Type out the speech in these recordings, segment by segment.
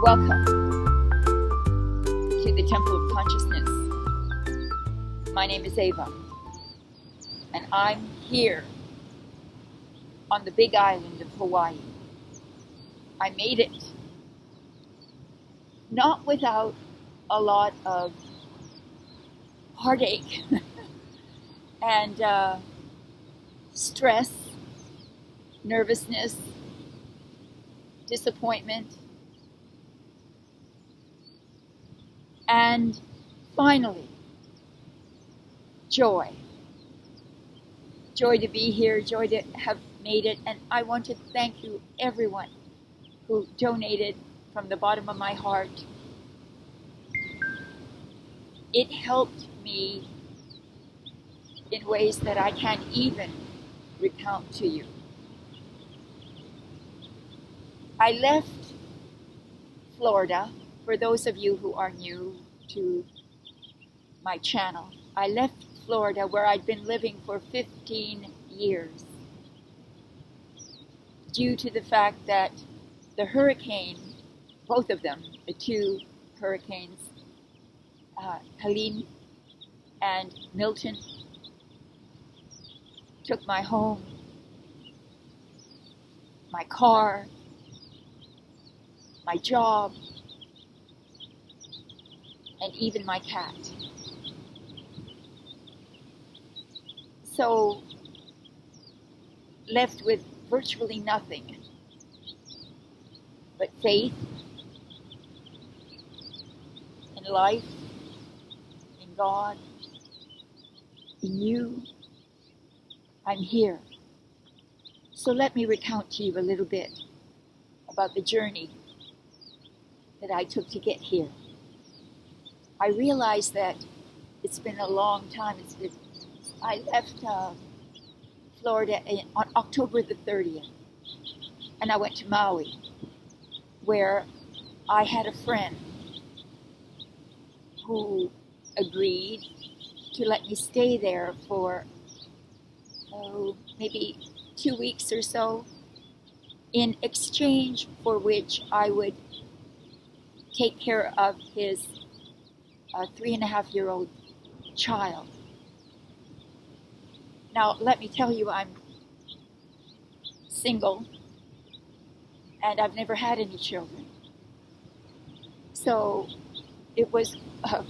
Welcome to the Temple of Consciousness. My name is Ava, and I'm here on the big island of Hawaii. I made it, not without a lot of heartache and stress, nervousness, disappointment, and finally, joy. Joy to be here, joy to have made it, and I want to thank you, everyone who donated from the bottom of my heart. It helped me in ways that I can't even recount to you. I left Florida. For those of you who are new to my channel, I left Florida where I'd been living for 15 years due to the fact that the hurricane, both of them, the two hurricanes, Helene and Milton, took my home, my car, my job, and even my cat. So, left with virtually nothing but faith in life, in God, in you. I'm here. So let me recount to you a little bit about the journey that I took to get here. I realized that it's been a long time. I left Florida on October the 30th, and I went to Maui, where I had a friend who agreed to let me stay there for maybe 2 weeks or so, in exchange for which I would take care of his 3.5-year-old child. Now, let me tell you, I'm single, and I've never had any children. So it was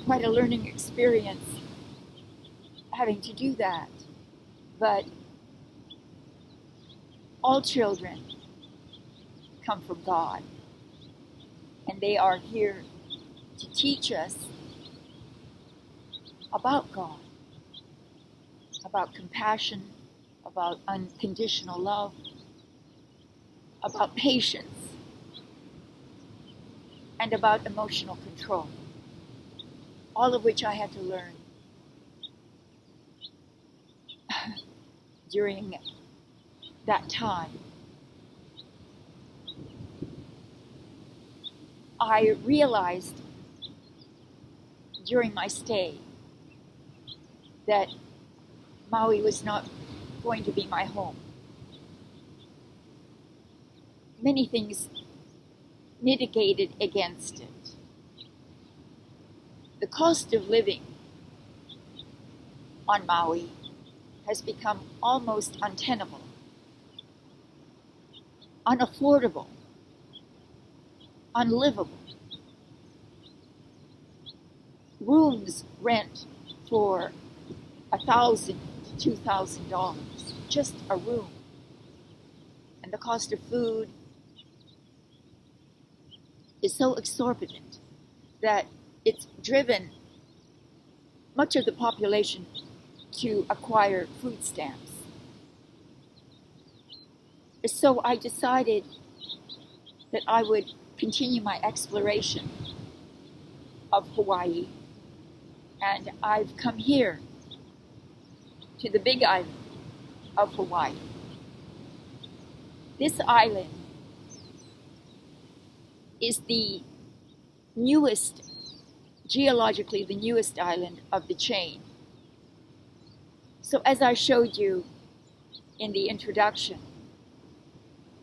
quite a learning experience having to do that. But all children come from God, and they are here to teach us about God, about compassion, about unconditional love, about patience, and about emotional control, all of which I had to learn during that time. I realized during my stay that Maui was not going to be my home. Many things mitigated against it. The cost of living on Maui has become almost untenable, unaffordable, unlivable. Rooms rent for $1,000 to $2,000, just a room. And the cost of food is so exorbitant that it's driven much of the population to acquire food stamps. So I decided that I would continue my exploration of Hawaii, and I've come here to the big island of Hawaii. This island is the newest, geologically the newest island of the chain. So as I showed you in the introduction,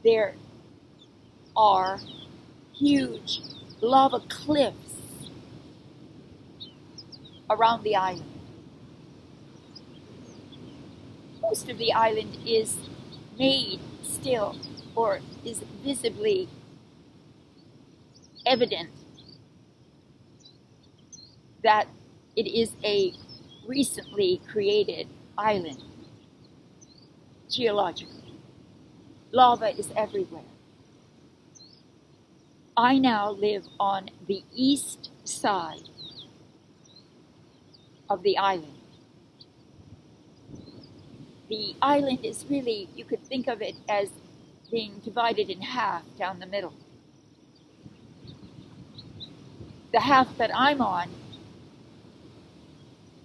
there are huge lava cliffs around the island. Most of the island is made still, or is visibly evident that it is a recently created island geologically. Lava is everywhere. I now live on the east side of the island. The island is really, you could think of it as being divided in half down the middle. The half that I'm on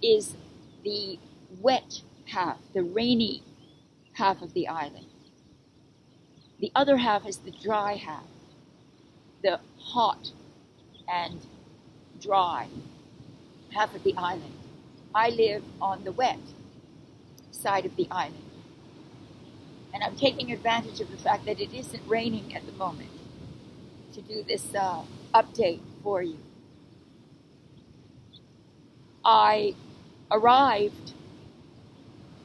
is the wet half, the rainy half of the island. The other half is the dry half, the hot and dry half of the island. I live on the wet side of the island. And I'm taking advantage of the fact that it isn't raining at the moment to do this update for you. I arrived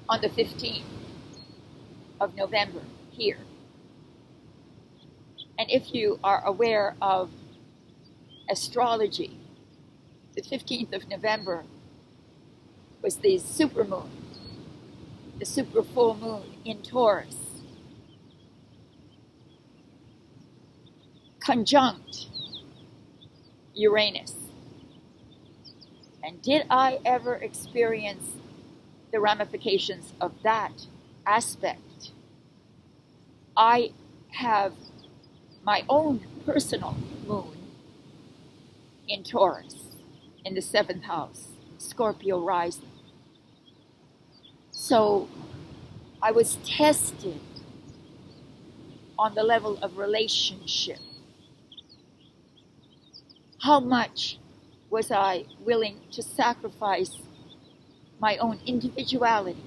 on the 15th of November here. And if you are aware of astrology, the 15th of November was the supermoon, the super full moon in Taurus, conjunct Uranus. And did I ever experience the ramifications of that aspect? I have my own personal moon in Taurus, in the 7th house, Scorpio rising. So I was tested on the level of relationship. How much was I willing to sacrifice my own individuality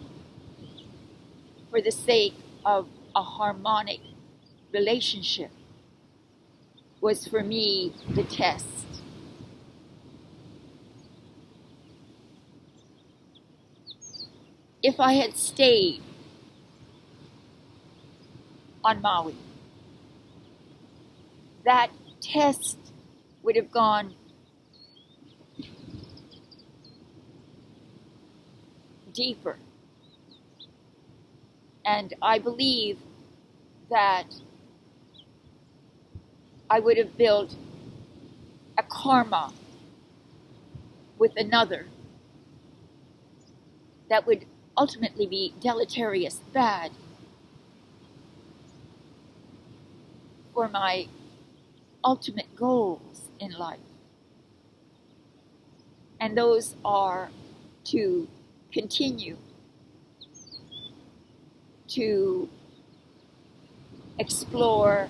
for the sake of a harmonic relationship was for me the test. If I had stayed on Maui, that test would have gone deeper. And I believe that I would have built a karma with another that would ultimately be deleterious, bad for my ultimate goals in life. And those are to continue to explore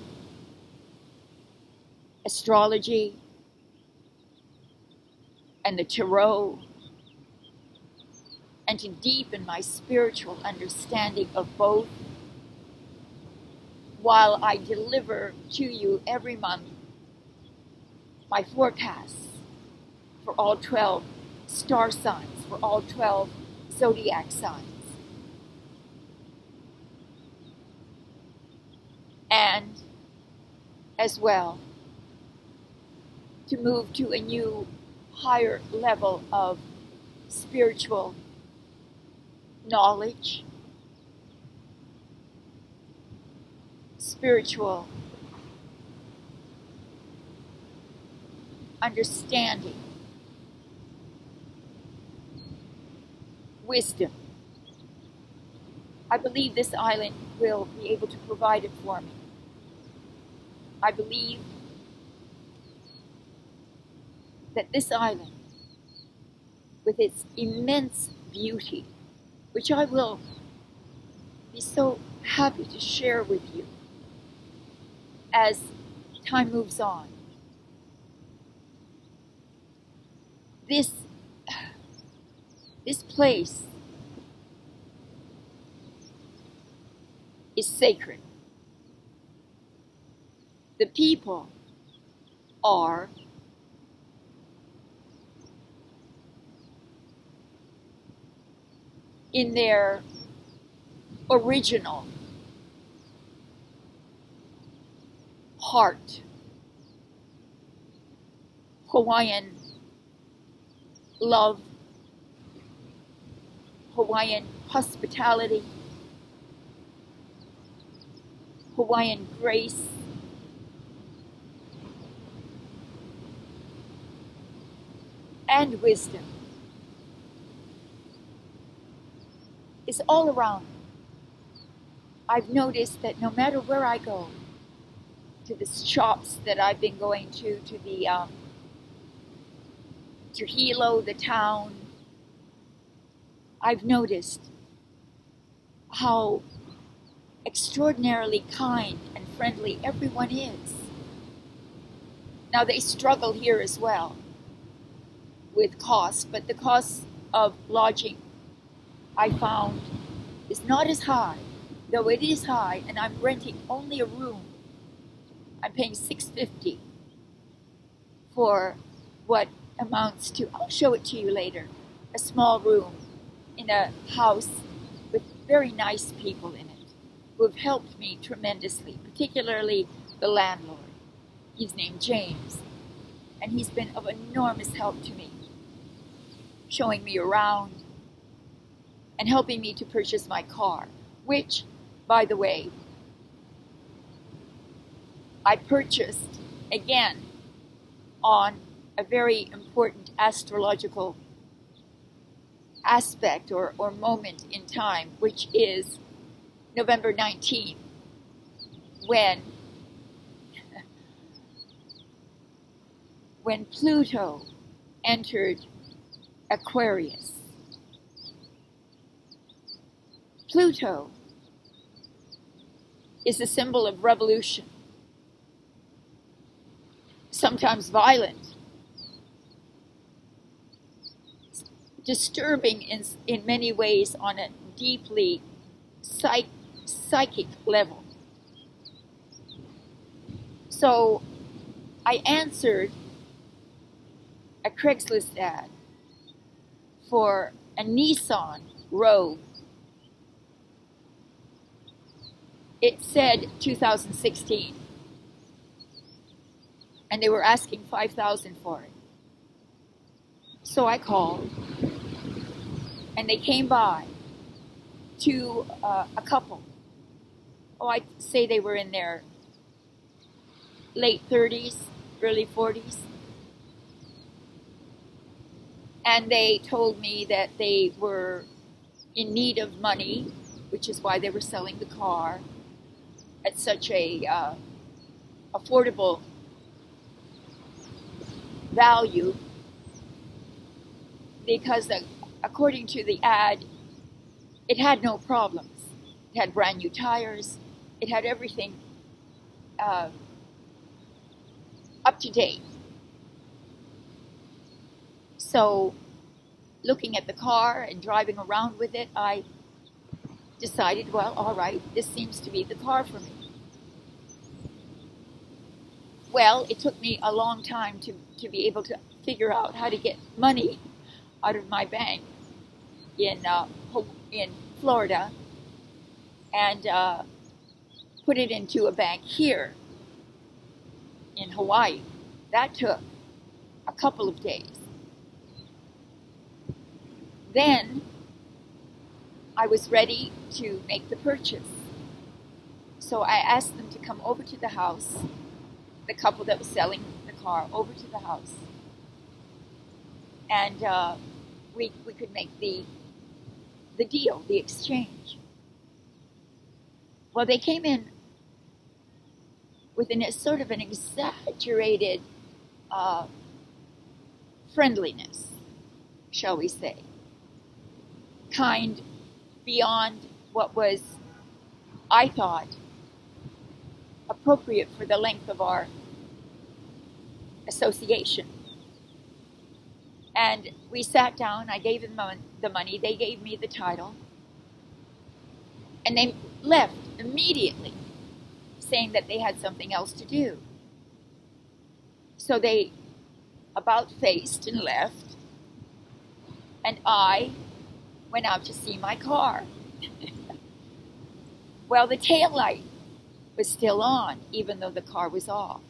astrology and the tarot, and to deepen my spiritual understanding of both, while I deliver to you every month my forecasts for all 12 star signs, for all 12 zodiac signs. And as well, to move to a new, higher level of spiritual knowledge, spiritual understanding, wisdom. I believe this island will be able to provide it for me. I believe that this island, with its immense beauty, which I will be so happy to share with you as time moves on, this place is sacred. The people are in their original heart, Hawaiian love, Hawaiian hospitality, Hawaiian grace, and wisdom is all around. I've noticed that no matter where I go, to the shops that I've been going to the Trujillo, the town, I've noticed how extraordinarily kind and friendly everyone is. Now they struggle here as well with cost, but the cost of lodging, I found, is not as high, though it is high, and I'm renting only a room. I'm paying $650 for what amounts to, I'll show it to you later, a small room in a house with very nice people in it who have helped me tremendously, particularly the landlord. He's named James, and he's been of enormous help to me, showing me around and helping me to purchase my car, which, by the way, I purchased again on a very important astrological aspect or moment in time, which is November 19th, when Pluto entered Aquarius. Pluto is a symbol of revolution, sometimes violent, disturbing in many ways on a deeply psychic level. So I answered a Craigslist ad for a Nissan Rogue. It said 2016, and they were asking $5,000 for it. So I called, and they came by to a couple. Oh, I'd say they were in their late 30s, early 40s. And they told me that they were in need of money, which is why they were selling the car at such a affordable value, because according to the ad, it had no problems. It had brand new tires. It had everything up to date. So, looking at the car and driving around with it, I decided, well, all right, this seems to be the car for me. Well, it took me a long time to be able to figure out how to get money out of my bank in Florida and put it into a bank here in Hawaii. That took a couple of days. Then I was ready to make the purchase. So I asked them to come over to the house, the couple that was selling the car, over to the house. And we could make the deal, the exchange. Well, they came in with a sort of an exaggerated friendliness, shall we say. Kind beyond what was, I thought, appropriate for the length of our association. And we sat down, I gave them the money, they gave me the title, and they left immediately, saying that they had something else to do. So they about faced and left, and I went out to see my car. Well, the tail light was still on, even though the car was off.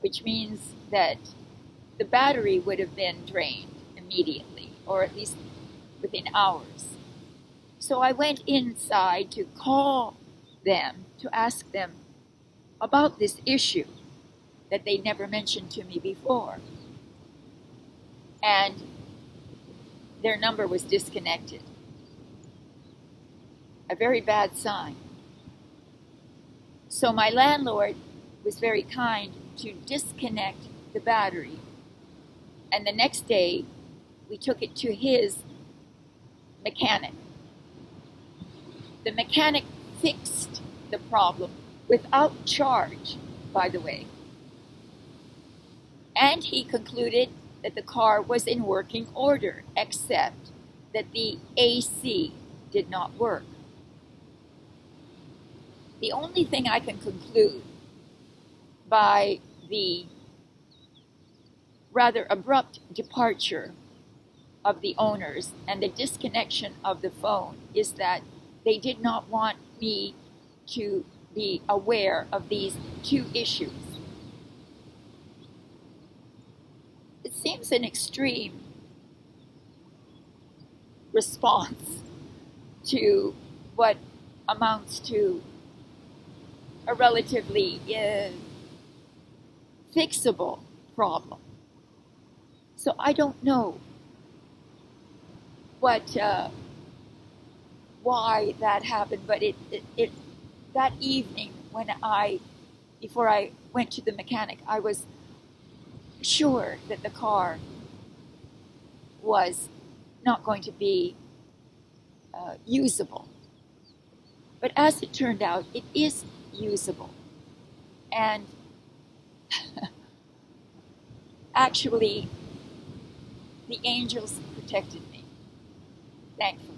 Which means that the battery would have been drained immediately, or at least within hours. So I went inside to call them, to ask them about this issue that they never mentioned to me before. And their number was disconnected. A very bad sign. So my landlord was very kind to disconnect the battery. And the next day, we took it to his mechanic. The mechanic fixed the problem without charge, by the way. And he concluded that the car was in working order, except that the AC did not work. The only thing I can conclude by the rather abrupt departure of the owners and the disconnection of the phone is that they did not want me to be aware of these two issues. It seems an extreme response to what amounts to a relatively fixable problem. So I don't know why that happened, but it that evening before I went to the mechanic, I was sure that the car was not going to be usable. But as it turned out, it is usable. And actually, the angels protected me, thankfully.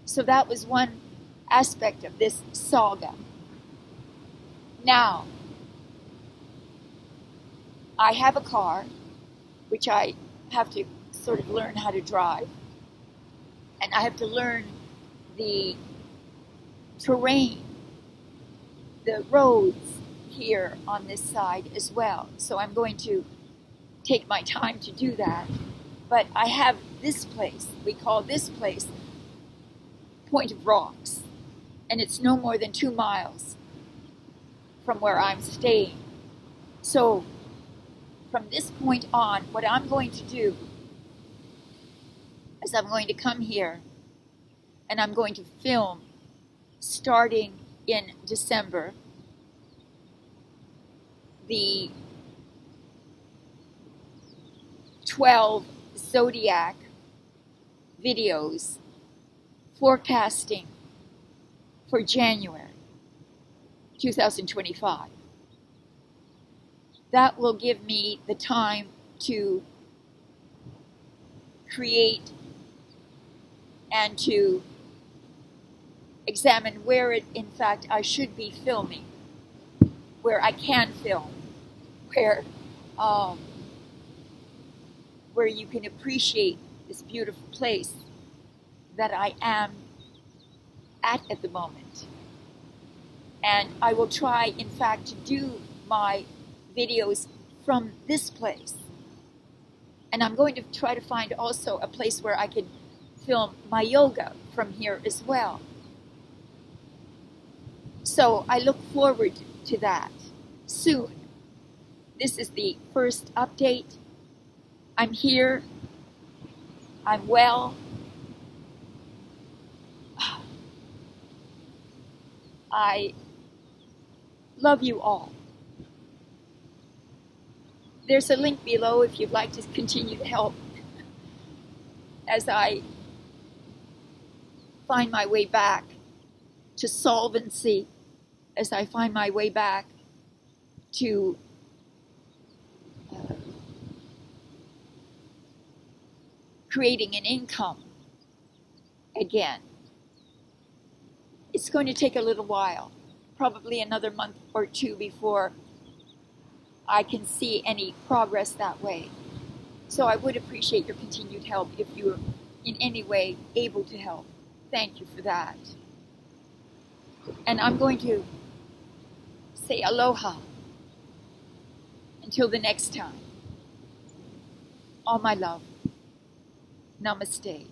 So that was one aspect of this saga. Now, I have a car, which I have to sort of learn how to drive. And I have to learn the terrain, the roads here on this side as well. So I'm going to take my time to do that. But I have this place, we call this place Point of Rocks. And it's no more than 2 miles from where I'm staying. So from this point on, what I'm going to do is I'm going to come here and I'm going to film starting in December the 12 zodiac videos forecasting for January 2025. That will give me the time to create and to examine where in fact I should be filming, where I can film, where you can appreciate this beautiful place that I am at the moment. And I will try, in fact, to do my videos from this place. And I'm going to try to find also a place where I can film my yoga from here as well. So I look forward to that soon. This is the first update. I'm here. I'm well. I love you all. There's a link below if you'd like to continue to help as I find my way back to solvency, as I find my way back to creating an income again. It's going to take a little while, probably another month or two before I can see any progress that way. So I would appreciate your continued help if you're in any way able to help. Thank you for that. And I'm going to say aloha until the next time. All my love. Namaste.